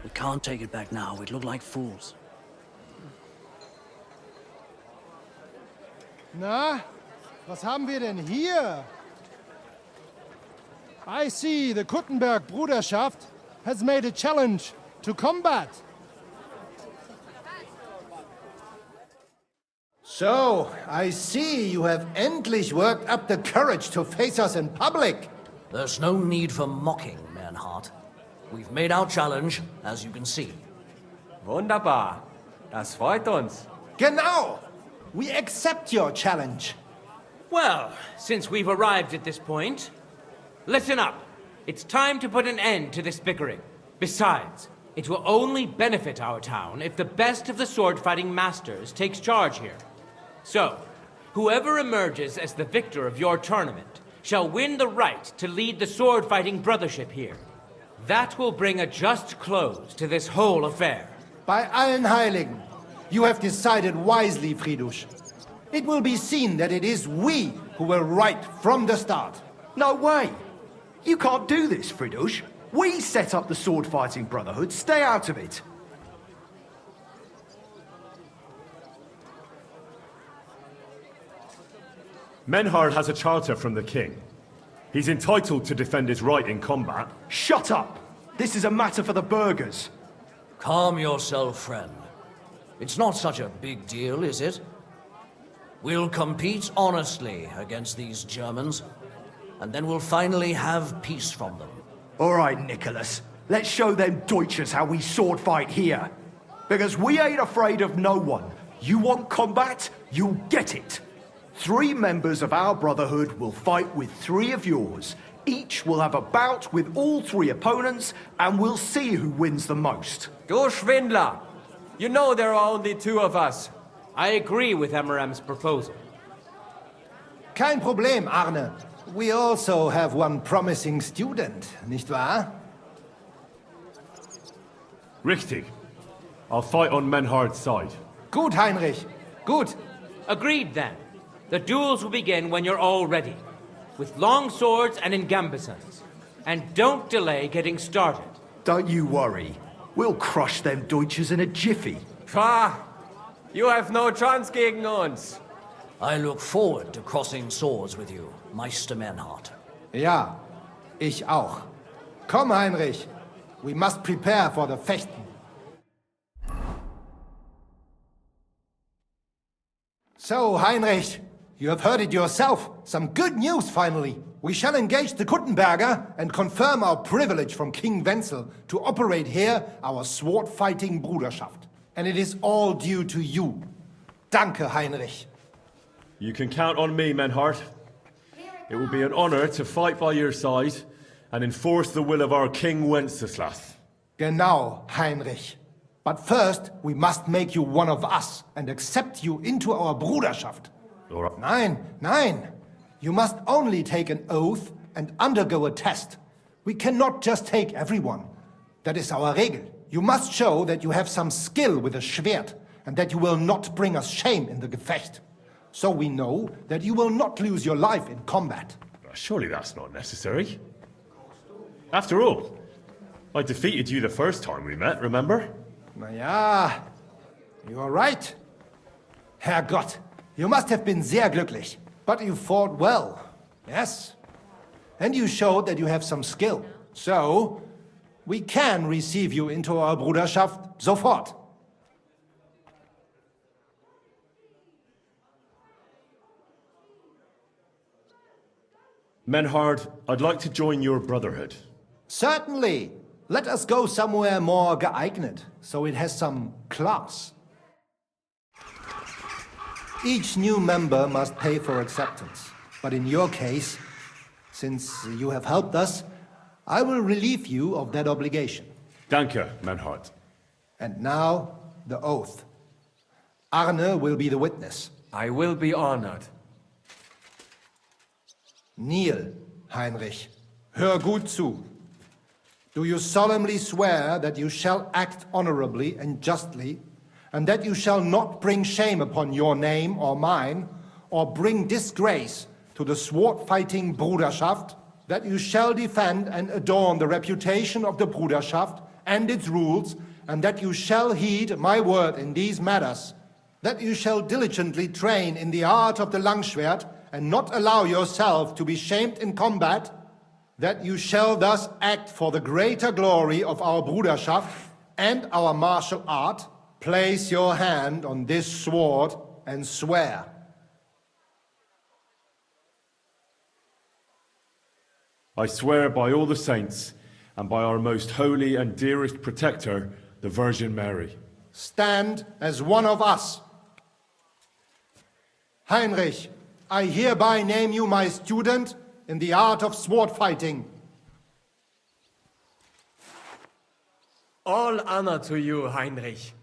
We can't take it back now. We'd look like fools. Na, was haben wir denn hier? I see the Kuttenberg Bruderschaft has made a challenge to combat. So, I see you have endlich worked up the courage to face us in public. There's no need for mocking, Mernhardt. We've made our challenge, as you can see. Wunderbar. Das freut uns. Genau! We accept your challenge. Well, since we've arrived at this point, listen up. It's time to put an end to this bickering. Besides, it will only benefit our town if the best of the sword-fighting masters takes charge here. So, whoever emerges as the victor of your tournament shall win the right to lead the sword-fighting brothership here. That will bring a just close to this whole affair. Bei allen Heiligen, you have decided wisely, Fridush. It will be seen that it is we who were right from the start. No way! You can't do this, Fridush. We set up the sword-fighting brotherhood. Stay out of it. Menhard has a charter from the king. He's entitled to defend his right in combat. Shut up! This is a matter for the burghers. Calm yourself, friend. It's not such a big deal, is it? We'll compete honestly against these Germans, and then we'll finally have peace from them. All right, Nicholas. Let's show them Deutschers how we sword fight here. Because we ain't afraid of no one. You want combat? You'll get it. 3 members of our brotherhood will fight with 3 of yours. Each will have a bout with all 3 opponents, and we'll see who wins the most. Du Schwindler! You know there are only 2 of us. I agree with Emmeram's proposal. Kein Problem, Arne. We also have one promising student, nicht wahr? Richtig. I'll fight on Menhard's side. Gut, Heinrich. Gut. Agreed, then. The duels will begin when you're all ready, with long swords and in gambesons. And don't delay getting started. Don't you worry. We'll crush them Deutschers in a jiffy. Pah! You have no chance gegen uns. I look forward to crossing swords with you, Meister Mernhardt. Ja, ich auch. Komm, Heinrich. We must prepare for the Fechten. So, Heinrich, you have heard it yourself. Some good news, finally. We shall engage the Kuttenberger and confirm our privilege from King Wenzel to operate here our sword-fighting Bruderschaft. And it is all due to you. Danke, Heinrich. You can count on me, Menhard. It will be an honor to fight by your side and enforce the will of our King Wenceslaus. Genau, Heinrich. But first, we must make you one of us and accept you into our Bruderschaft. All right. Nein, nein. You must only take an oath and undergo a test. We cannot just take everyone. That is our Regel. You must show that you have some skill with a Schwert and that you will not bring us shame in the Gefecht. So we know that you will not lose your life in combat. Surely that's not necessary. After all, I defeated you the first time we met, remember? Na ja, you are right. Herrgott, you must have been sehr glücklich. But you fought well, yes. And you showed that you have some skill. So, we can receive you into our Bruderschaft sofort. Menhard, I'd like to join your brotherhood. Certainly. Let us go somewhere more geeignet, so it has some class. Each new member must pay for acceptance. But in your case, since you have helped us, I will relieve you of that obligation. Danke, Menhard. And now, the oath. Arne will be the witness. I will be honored. Kneel, Heinrich. Hör gut zu. Do you solemnly swear that you shall act honorably and justly, and that you shall not bring shame upon your name or mine, or bring disgrace to the sword-fighting Bruderschaft, that you shall defend and adorn the reputation of the Bruderschaft, and its rules, and that you shall heed my word in these matters, that you shall diligently train in the art of the Langschwert, and not allow yourself to be shamed in combat, that you shall thus act for the greater glory of our Bruderschaft and our martial art, place your hand on this sword and swear. I swear by all the saints, and by our most holy and dearest protector, the Virgin Mary. Stand as one of us. Heinrich, I hereby name you my student in the art of sword fighting. All honor to you, Heinrich.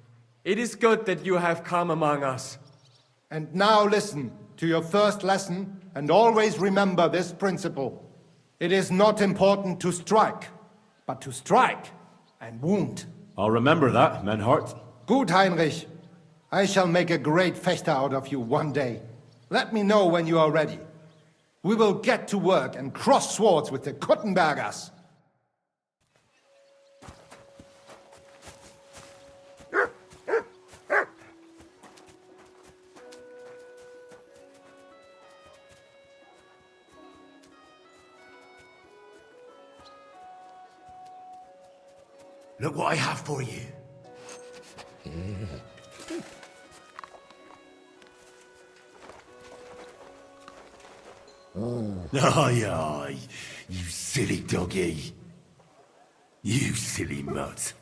It is good that you have come among us. And now listen to your first lesson, and always remember this principle. It is not important to strike, but to strike and wound. I'll remember that, Menhart. Good, Heinrich. I shall make a great fechter out of you one day. Let me know when you are ready. We will get to work and cross swords with the Kuttenbergers. Look what I have for you. Aye, aye, you silly doggy. You silly mutt.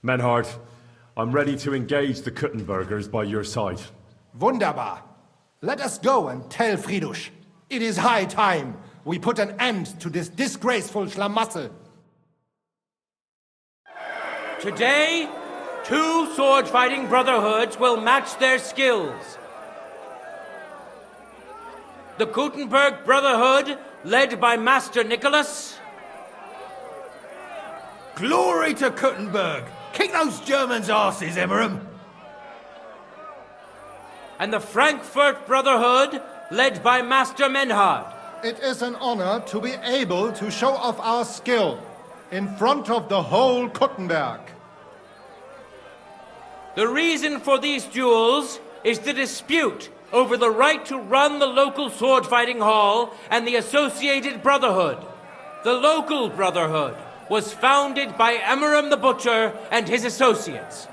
Menhart, I'm ready to engage the Kuttenbergers by your side. Wunderbar. Let us go and tell Friedrich. It is high time we put an end to this disgraceful schlamassel. Today, 2 sword-fighting brotherhoods will match their skills. The Gutenberg Brotherhood, led by Master Nicholas. Glory to Kuttenberg! Kick those Germans' asses, Emmeram! And the Frankfurt Brotherhood, led by Master Menhard. It is an honor to be able to show off our skill in front of the whole Kuttenberg. The reason for these duels is the dispute over the right to run the local sword-fighting hall and the associated brotherhood. The local brotherhood was founded by Emmeram the Butcher and his associates.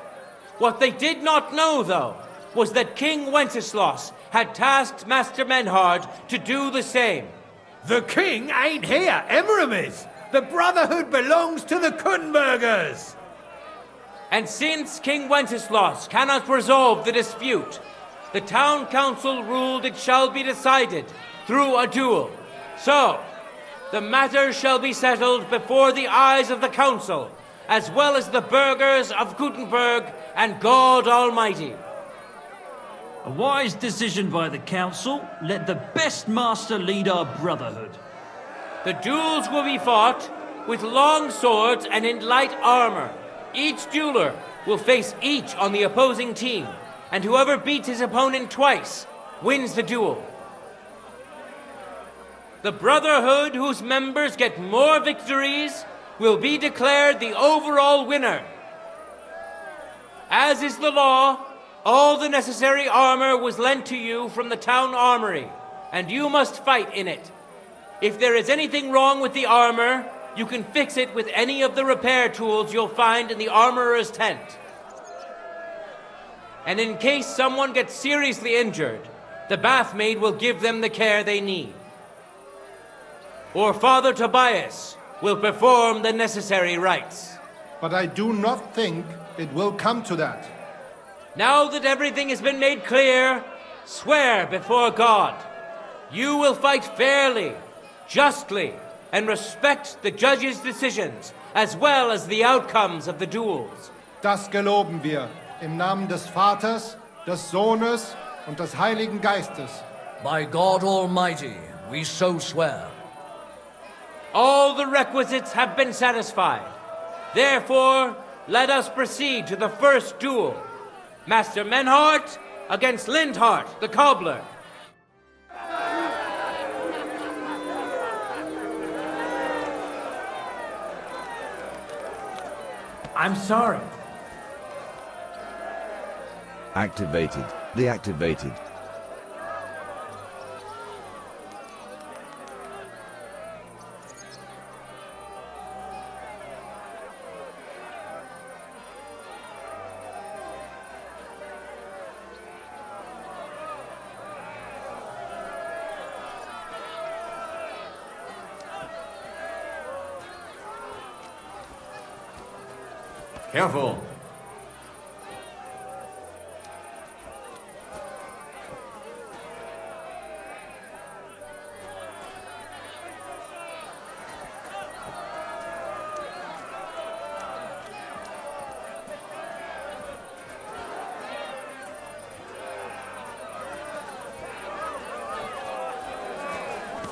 What they did not know, though, was that King Wenceslaus had tasked Master Menhard to do the same. The king ain't here, Emmeram is! The Brotherhood belongs to the Kuttenbergers! And since King Wenceslaus cannot resolve the dispute, the town council ruled it shall be decided through a duel. So, the matter shall be settled before the eyes of the council, as well as the burghers of Gutenberg and God Almighty. A wise decision by the council. Let the best master lead our brotherhood. The duels will be fought with long swords and in light armor. Each dueler will face each on the opposing team, and whoever beats his opponent twice wins the duel. The brotherhood whose members get more victories will be declared the overall winner. As is the law, all the necessary armor was lent to you from the town armory, and you must fight in it. If there is anything wrong with the armor, you can fix it with any of the repair tools you'll find in the armorer's tent. And in case someone gets seriously injured, the bathmaid will give them the care they need. Or Father Tobias will perform the necessary rites. But I do not think it will come to that. Now that everything has been made clear, swear before God. You will fight fairly, justly, and respect the judge's decisions, as well as the outcomes of the duels. Das geloben wir im Namen des Vaters, des Sohnes und des Heiligen Geistes. By God Almighty, we so swear. All the requisites have been satisfied. Therefore, let us proceed to the first duel. Master Menhart against Lindhart, the cobbler. I'm sorry. Activated. Deactivated. Careful.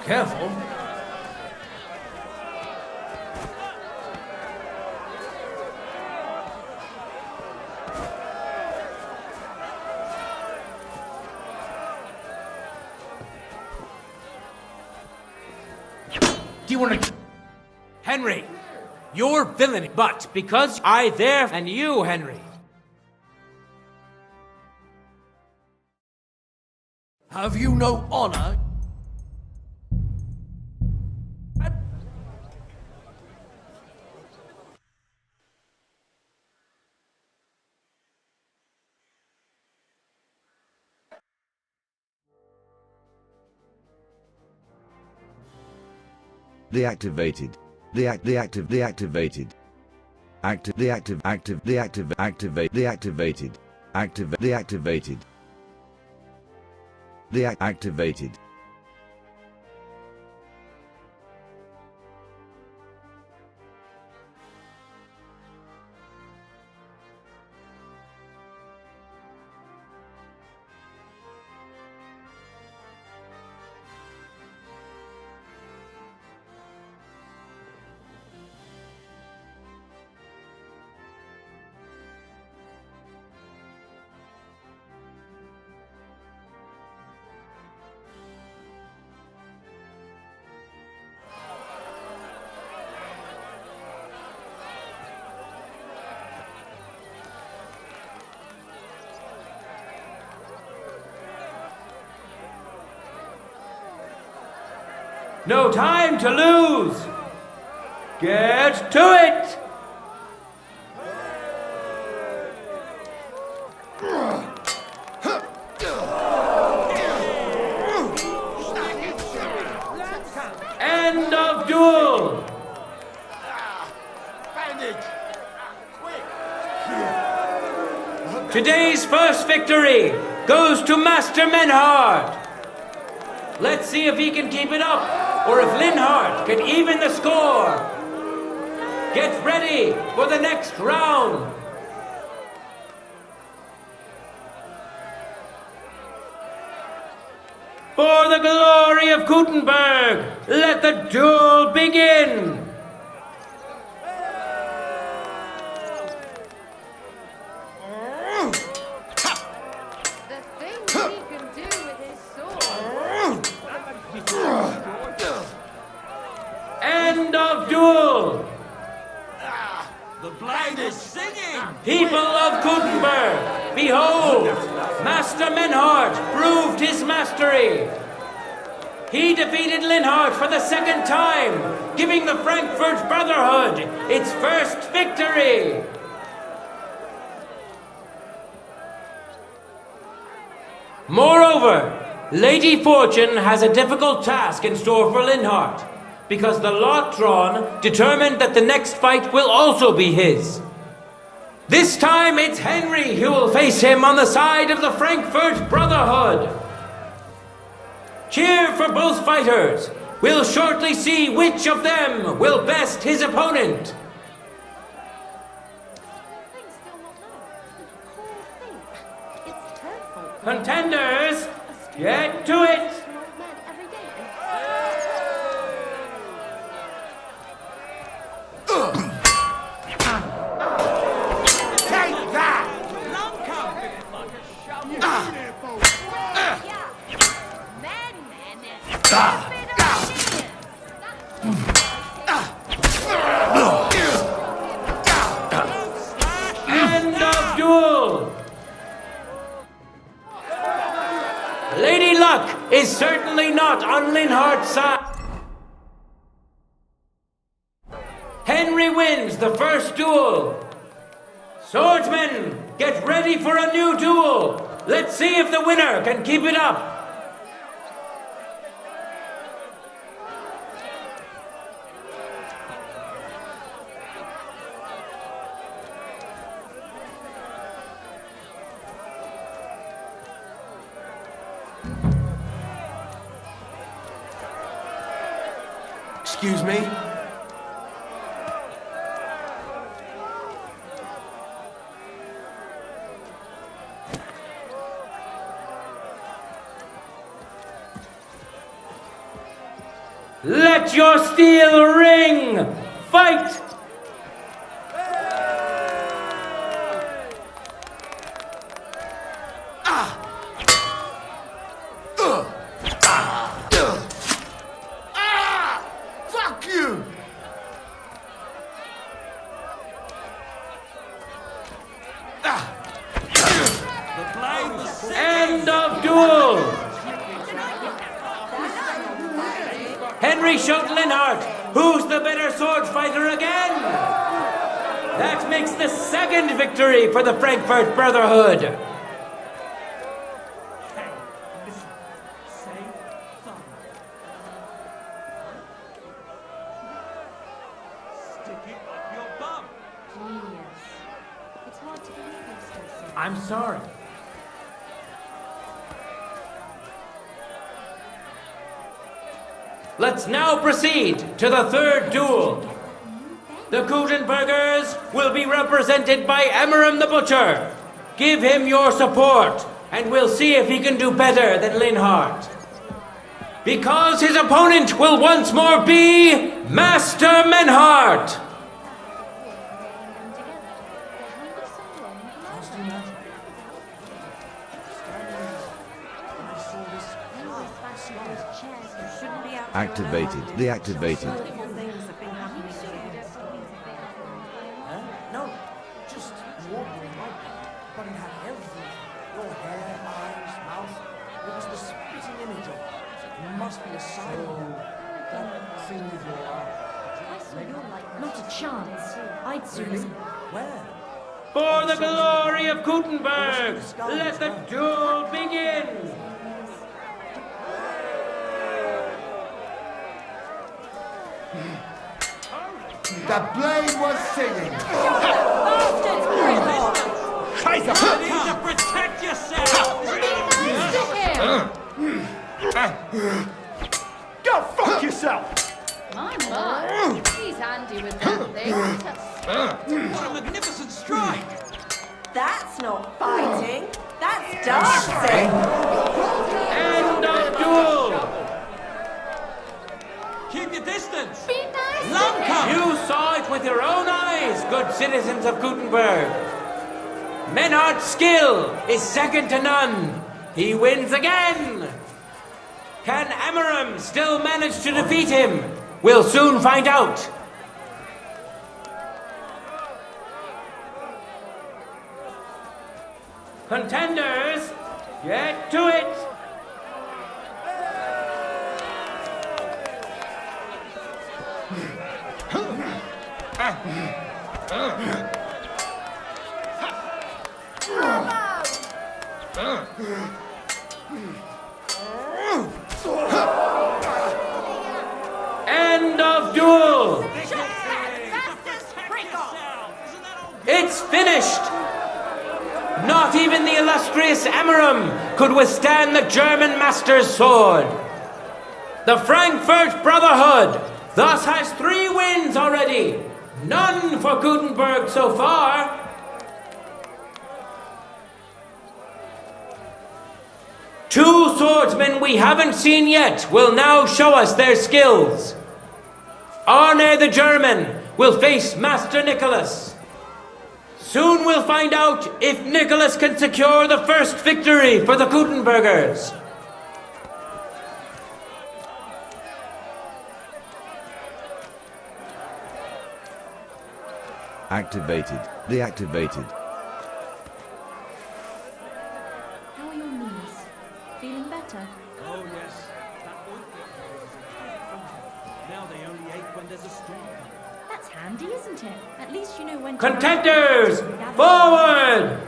Careful. Do you want to... Henry, you're villainy, but because I there and you, Henry. Have you no honor? Deactivated. Deactivated. Active. Deactivated. Deactivated. Deactivated. No time to lose! Get to it! End of duel! Today's first victory goes to Master Menhart. Let's see if he can keep it up, or if Lindhart can even the score. Get ready for the next round. For the glory of Gutenberg, let the duel begin. The things he can do with his sword. End of duel. The blade is singing! People of Gutenberg, behold, Master Menhart proved his mastery. He defeated Lindhart for the second time, giving the Frankfurt Brotherhood its first victory. Moreover, Lady Fortune has a difficult task in store for Lindhart, because the lot drawn determined that the next fight will also be his. This time it's Henry who will face him on the side of the Frankfurt Brotherhood. Cheer for both fighters. We'll shortly see which of them will best his opponent. Contenders, get to it! End of duel! Lady Luck is certainly not on Linhart's side. Henry wins the first duel. Swordsmen, get ready for a new duel. Let's see if the winner can keep it up. Excuse me? Let your steel ring! Fight! Fuck you! End of duel! Henry shot Linhart. Who's the better sword fighter again? That makes the second victory for the Frankfurt Brotherhood. It's hard to believe you're still so. I'm sorry. Let's now proceed to the third duel. The Gutenbergers will be represented by Emmeram the Butcher. Give him your support, and we'll see if he can do better than Linhart. Because his opponent will once more be Master Menhart. Activated. Deactivated. No, just walk like but it had everything. Your hair, eyes, mouth. It was the spitting image of it. You must be a sign. That thing with your eye. Not a chance. I'd sooner. Where? For the glory of Gutenberg, let the duel begin. The blade was singing. You need to protect yourself! Go fuck yourself! My. He's handy with that thing. What a magnificent strike! That's not fighting. That's dancing. End of duel. Keep your distance! Be nice to Lamka! You saw it with your own eyes, good citizens of Gutenberg. Menhardt's skill is second to none. He wins again. Can Emmeram still manage to defeat him? We'll soon find out. Contenders, get to it. End of duel. It's finished. Not even the illustrious Emmeram could withstand the German master's sword. The Frankfurt Brotherhood thus has 3 wins already. None for Gutenberg so far. Two swordsmen we haven't seen yet will now show us their skills. Arne the German will face Master Nicholas. Soon we'll find out if Nicholas can secure the first victory for the Gutenbergers. Activated. Deactivated. How are your knees? Feeling better? Oh, yes. Now they only ache when there's a storm. That's handy, isn't it? At least you know when to... Contenders, forward!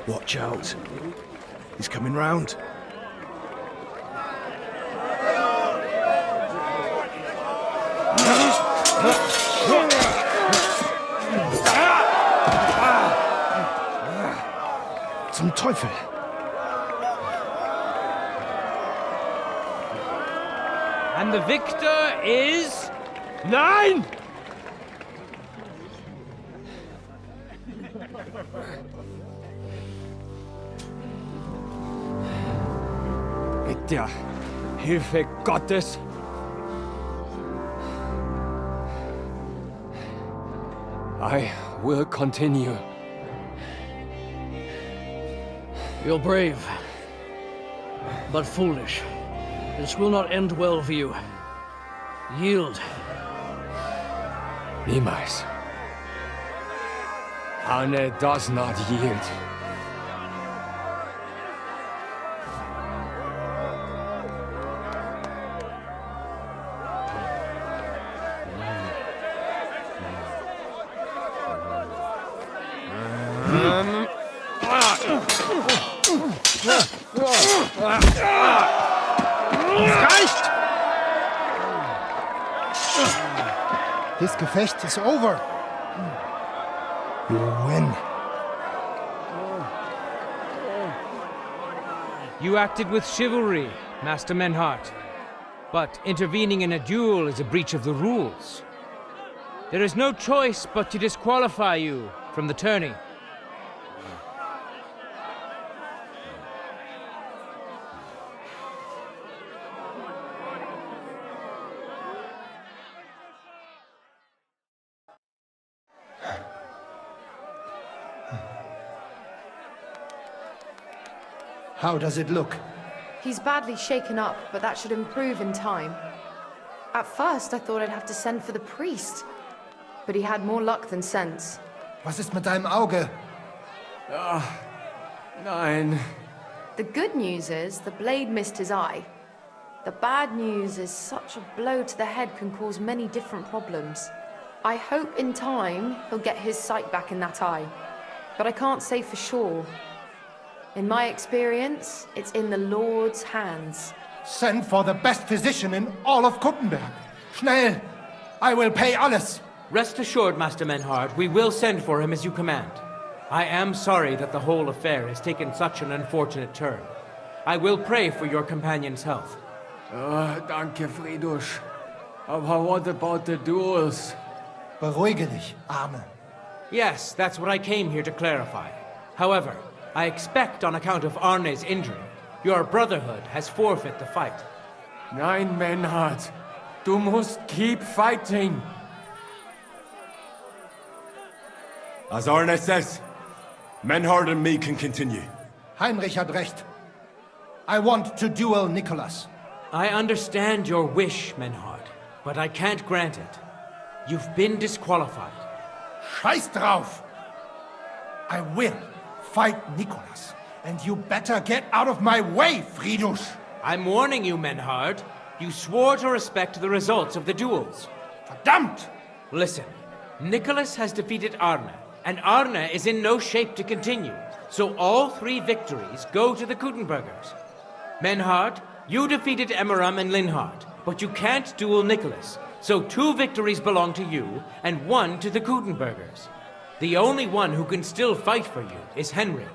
Watch out. He's coming round. Zum Teufel! And the victor is... Nein! Mit der Hilfe Gottes I will continue. You're brave, but foolish. This will not end well for you. Yield. Niemals. Arne does not yield. This Gefecht is over. You win. You acted with chivalry, Master Menhart. But intervening in a duel is a breach of the rules. There is no choice but to disqualify you from the tourney. How does it look? He's badly shaken up, but that should improve in time. At first, I thought I'd have to send for the priest, but he had more luck than sense. Was ist mit deinem Auge? Nein. The good news is the blade missed his eye. The bad news is such a blow to the head can cause many different problems. I hope in time he'll get his sight back in that eye, but I can't say for sure. In my experience, it's in the Lord's hands. Send for the best physician in all of Kuttenberg. Schnell! I will pay alles. Rest assured, Master Menhart, we will send for him as you command. I am sorry that the whole affair has taken such an unfortunate turn. I will pray for your companion's health. Danke, Friedrich. Aber what about the duels? Beruhige dich, Arne. Yes, that's what I came here to clarify. However, I expect on account of Arne's injury, your brotherhood has forfeit the fight. Nein, Menhart. Du musst keep fighting. As Arne says, Menhart and me can continue. Heinrich had recht. I want to duel Nicholas. I understand your wish, Menhart, but I can't grant it. You've been disqualified. Scheiß drauf! I will fight Nicholas, and you better get out of my way, Friedrich! I'm warning you, Menhart. You swore to respect the results of the duels. Verdammt! Listen, Nicholas has defeated Arne, and Arne is in no shape to continue. So all 3 victories go to the Kuttenbergers. Menhart, you defeated Emmeram and Linhart, but you can't duel Nicholas. So 2 victories belong to you, and 1 to the Kuttenbergers. The only one who can still fight for you is Henry.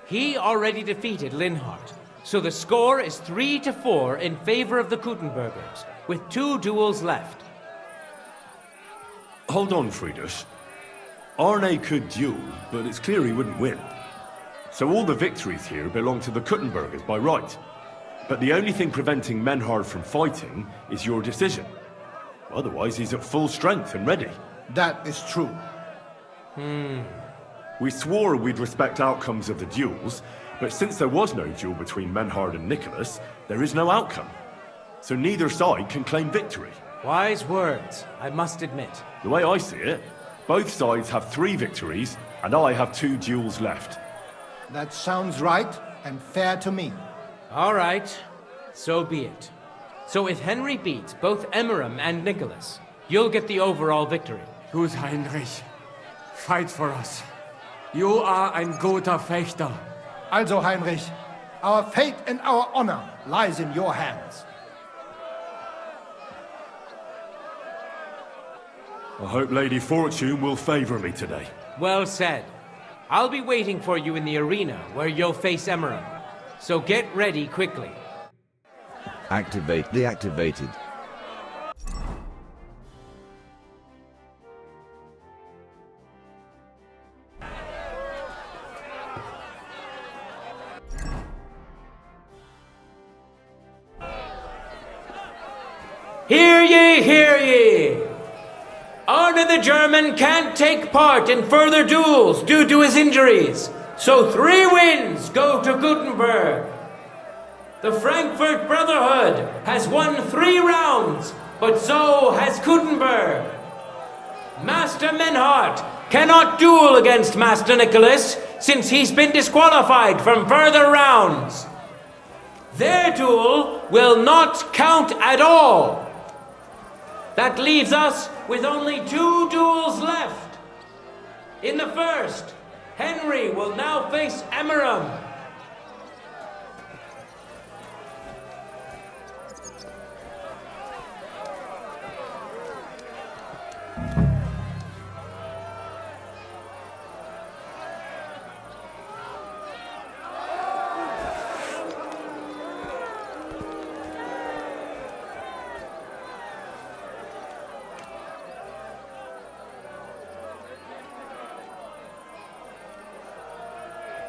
He already defeated Linhart, So the score is 3-4 in favor of the Kuttenbergers, with 2 duels left. Hold on, Friedrich. Arne could duel, but it's clear he wouldn't win. So all the victories here belong to the Kuttenbergers by right. But the only thing preventing Menhard from fighting is your decision. Otherwise, he's at full strength and ready. That is true. We swore we'd respect outcomes of the duels, but since there was no duel between Menhard and Nicholas, there is no outcome. So neither side can claim victory. Wise words, I must admit. The way I see it, both sides have 3 victories, and I have 2 duels left. That sounds right and fair to me. All right, so be it. So if Henry beats both Emmeram and Nicholas, you'll get the overall victory. Gut, Heinrich. Fight for us. You are ein guter Fechter. Also, Heinrich, our fate and our honor lies in your hands. I hope Lady Fortune will favor me today. Well said. I'll be waiting for you in the arena where you'll face Emmeram. So get ready quickly. Activate deactivated. Hear ye, hear ye! Arne the German can't take part in further duels due to his injuries, so 3 wins go to Gutenberg. The Frankfurt Brotherhood has won 3 rounds, but so has Gutenberg. Master Menhart cannot duel against Master Nicholas since he's been disqualified from further rounds. Their duel will not count at all. That leaves us with only 2 duels left. In the first, Henry will now face Emmeram.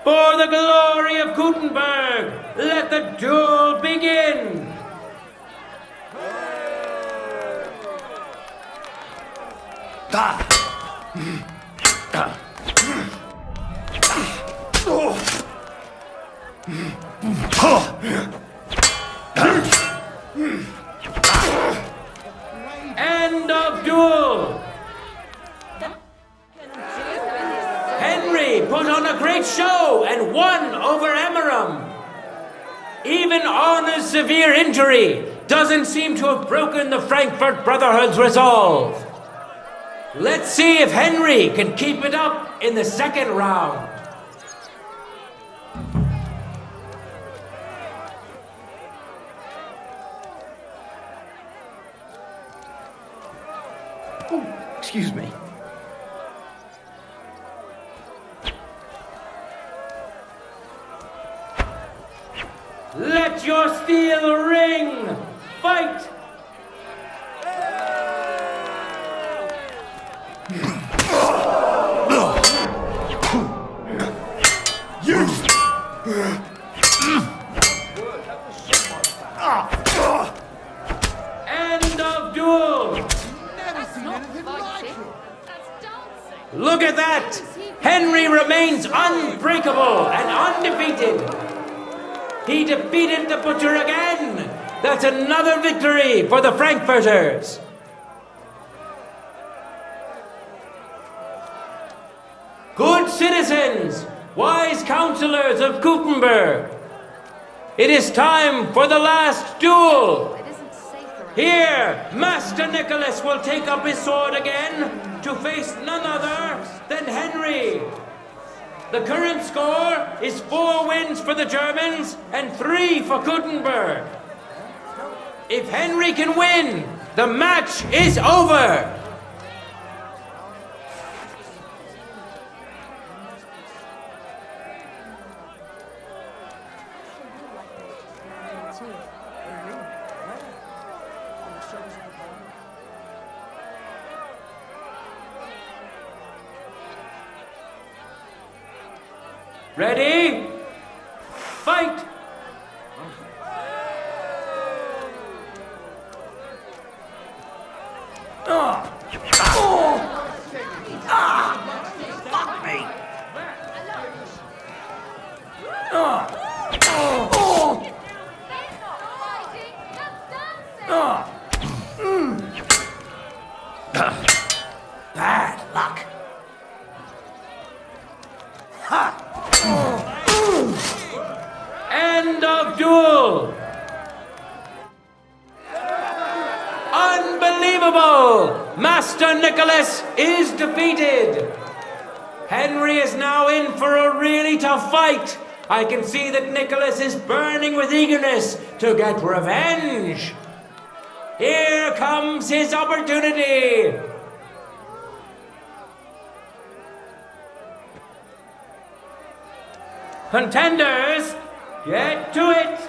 For the glory of Gutenberg, let the duel begin! End of duel! Henry put on a great show and won over Emmeram. Even Arne's severe injury doesn't seem to have broken the Frankfurt Brotherhood's resolve. Let's see if Henry can keep it up in the second round. Oh, excuse me. Let your steel ring! Fight! End of duel! Look at that! Henry remains unbreakable and undefeated. He defeated the Butcher again! That's another victory for the Frankfurters! Good citizens, wise counselors of Gutenberg, it is time for the last duel! Here, Master Nicholas will take up his sword again to face none other than Henry. The current score is 4 wins for the Germans and 3 for Gutenberg. If Henry can win, the match is over. Ready? Fight! Bad luck. End of duel! Unbelievable! Master Nicholas is defeated! Henry is now in for a really tough fight. I can see that Nicholas is burning with eagerness to get revenge. Here comes his opportunity. Contenders, get to it!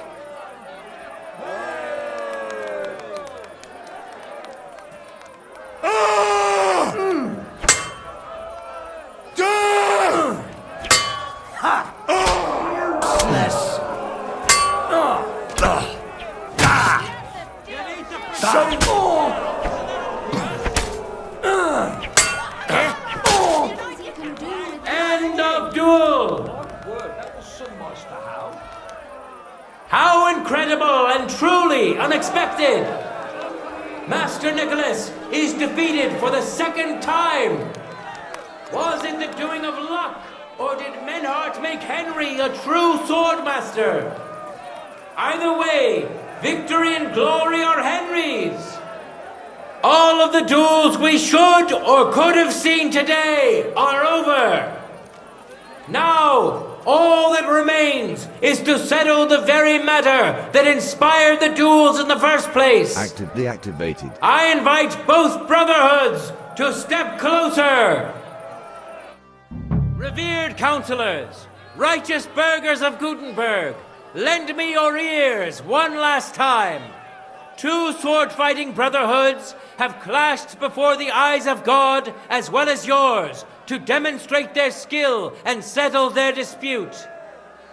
End of duel! How incredible and truly unexpected! Master Nicholas is defeated for the second time! Was it the doing of luck, or did Menhart make Henry a true swordmaster? Either way, victory and glory are Henry's! All of the duels we should or could have seen today are over! Now, all that remains is to settle the very matter that inspired the duels in the first place. Deactivated. I invite both brotherhoods to step closer. Revered counselors, righteous burghers of Gutenberg, lend me your ears one last time. Two sword-fighting brotherhoods have clashed before the eyes of God as well as yours to demonstrate their skill and settle their dispute.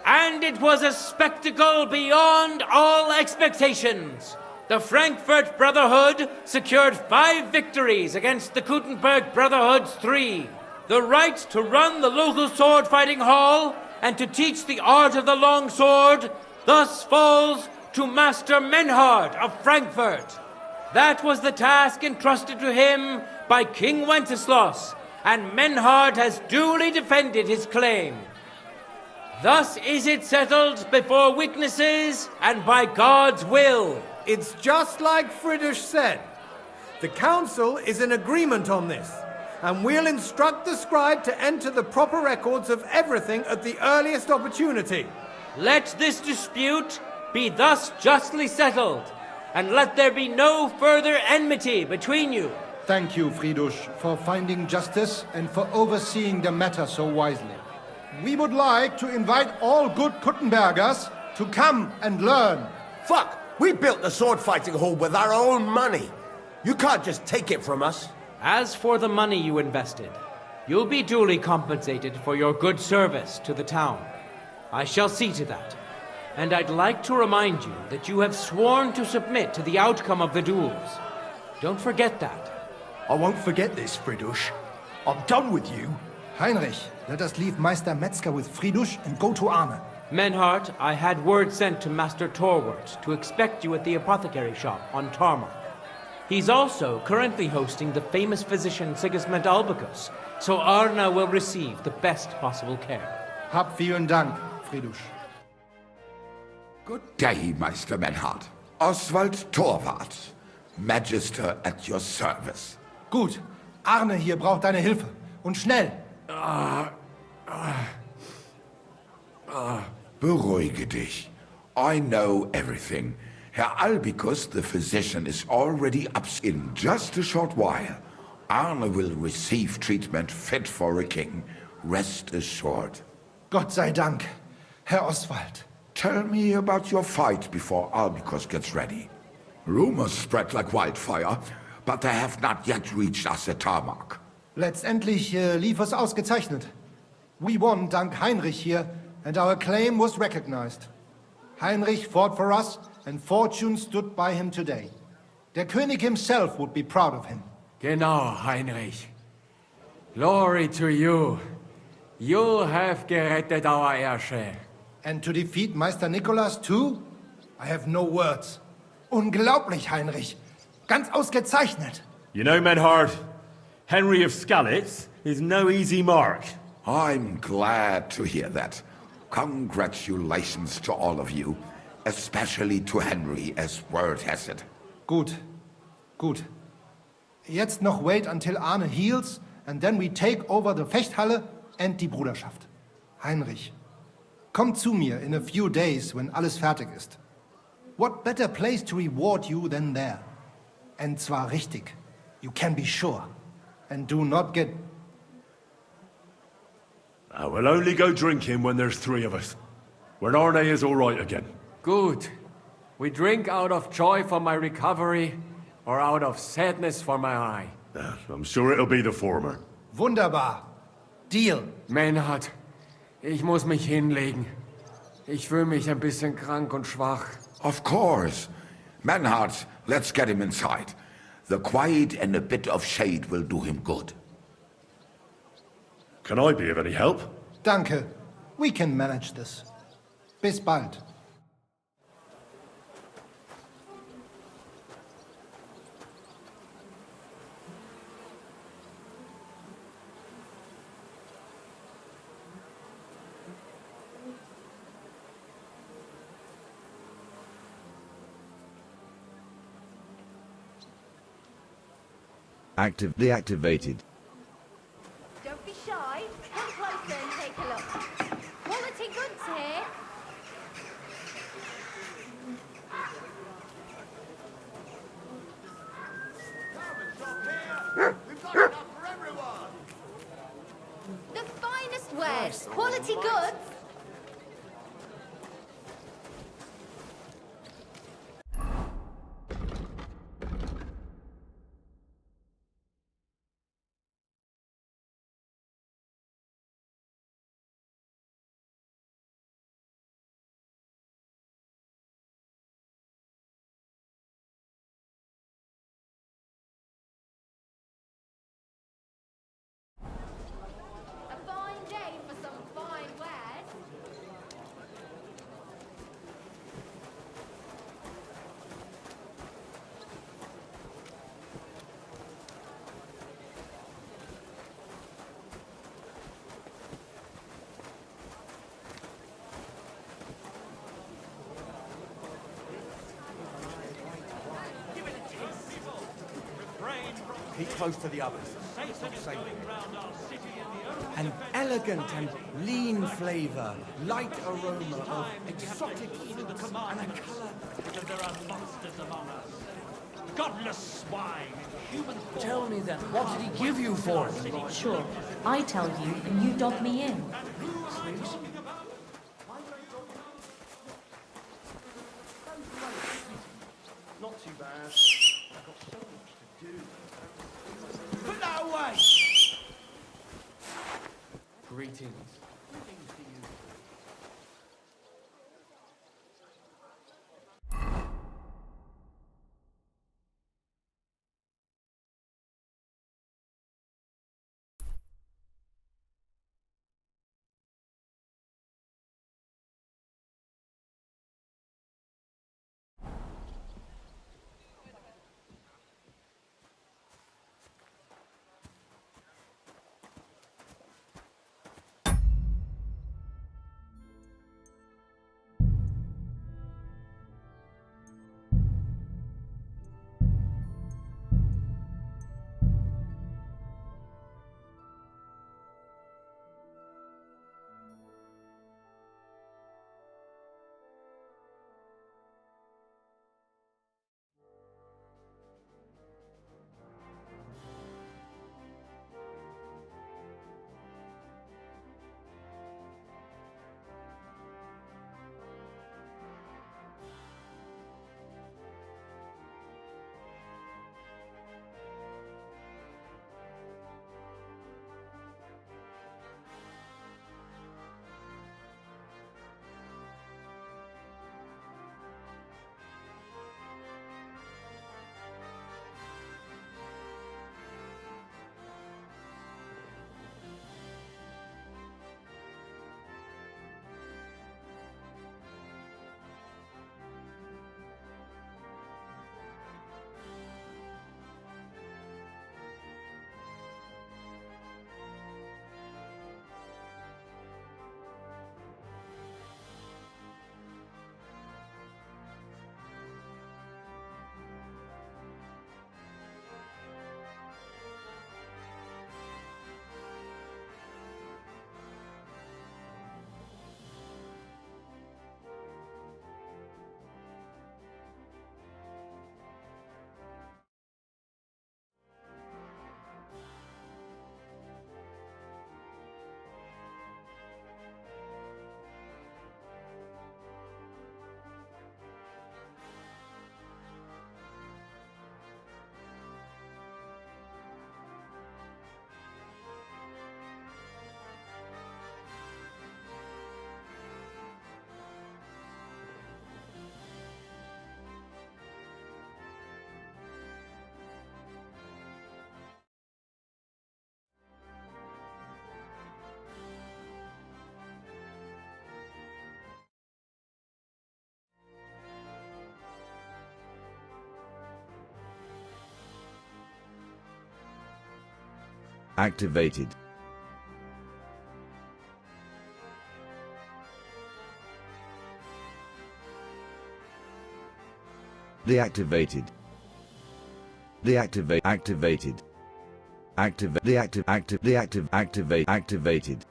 And it was a spectacle beyond all expectations. The Frankfurt Brotherhood secured 5 victories against the Gutenberg Brotherhood's 3. The right to run the local sword-fighting hall and to teach the art of the long sword thus falls to Master Menhard of Frankfurt. That was the task entrusted to him by King Wenceslas, and Menhard has duly defended his claim. Thus is it settled before witnesses and by God's will. It's just like Friedrich said. The council is in agreement on this, and we'll instruct the scribe to enter the proper records of everything at the earliest opportunity. Let this dispute be thus justly settled, and let there be no further enmity between you. Thank you, Friedrich, for finding justice and for overseeing the matter so wisely. We would like to invite all good Kuttenbergers to come and learn. Fuck! We built the sword-fighting hall with our own money. You can't just take it from us. As for the money you invested, you'll be duly compensated for your good service to the town. I shall see to that. And I'd like to remind you that you have sworn to submit to the outcome of the duels. Don't forget that. I won't forget this, Friedrich. I'm done with you. Heinrich, let us leave Meister Metzger with Friedrich and go to Arne. Menhart, I had word sent to Master Torwart to expect you at the apothecary shop on Tarmac. He's also currently hosting the famous physician Sigismund Albicus, so Arne will receive the best possible care. Hab vielen Dank, Friedrich. Good day, Meister Menhard. Oswald Torwart, Magister at your service. Gut, Arne hier braucht deine Hilfe. Und schnell. Beruhige dich. I know everything. Herr Albicus, the physician, is already up. In just a short while, Arne will receive treatment fit for a king. Rest assured. Gott sei Dank, Herr Oswald. Tell me about your fight before Albicus gets ready. Rumors spread like wildfire, but they have not yet reached us at Tarmac. Letztendlich lief es ausgezeichnet. We won dank Heinrich here, and our claim was recognized. Heinrich fought for us, and fortune stood by him today. Der König himself would be proud of him. Genau, Heinrich. Glory to you. You have gerettet our Ersche. And to defeat Meister Nicholas too? I have no words. Unglaublich, Heinrich. Ganz ausgezeichnet. You know, Menhard, Henry of Skalitz is no easy mark. I'm glad to hear that. Congratulations to all of you, especially to Henry, as word has it. Gut. Jetzt noch wait until Arne heals, and then we take over the Fechthalle and die Bruderschaft. Heinrich, komm zu mir in a few days when alles fertig ist. What better place to reward you than there? And zwar richtig. You can be sure. And do not get... I will only go drinking when there's 3 of us. When Arne is all right again. Good. We drink out of joy for my recovery, or out of sadness for my eye. I'm sure it'll be the former. Wunderbar. Deal. Menhard, ich muss mich hinlegen. Ich fühle mich ein bisschen krank und schwach. Of course. Menhard, let's get him inside. The quiet and a bit of shade will do him good. Can I be of any help? Danke. We can manage this. Bis bald. Deactivated. Don't be shy. Come closer and take a look. Quality goods here. The finest wares. Quality goods. Keep close to the others. An elegant and lean flavor, light aroma of exotic fruits, and a color. There are monsters among us. Godless swine, human. Tell me then, what did he give you for it? Sure, I tell you and you dog me in. Not too bad. I've got so much to do. Put that away! Greetings. Activated. Deactivated. Activated. Activate. Activate. Activate. Activate. Activate. Activated.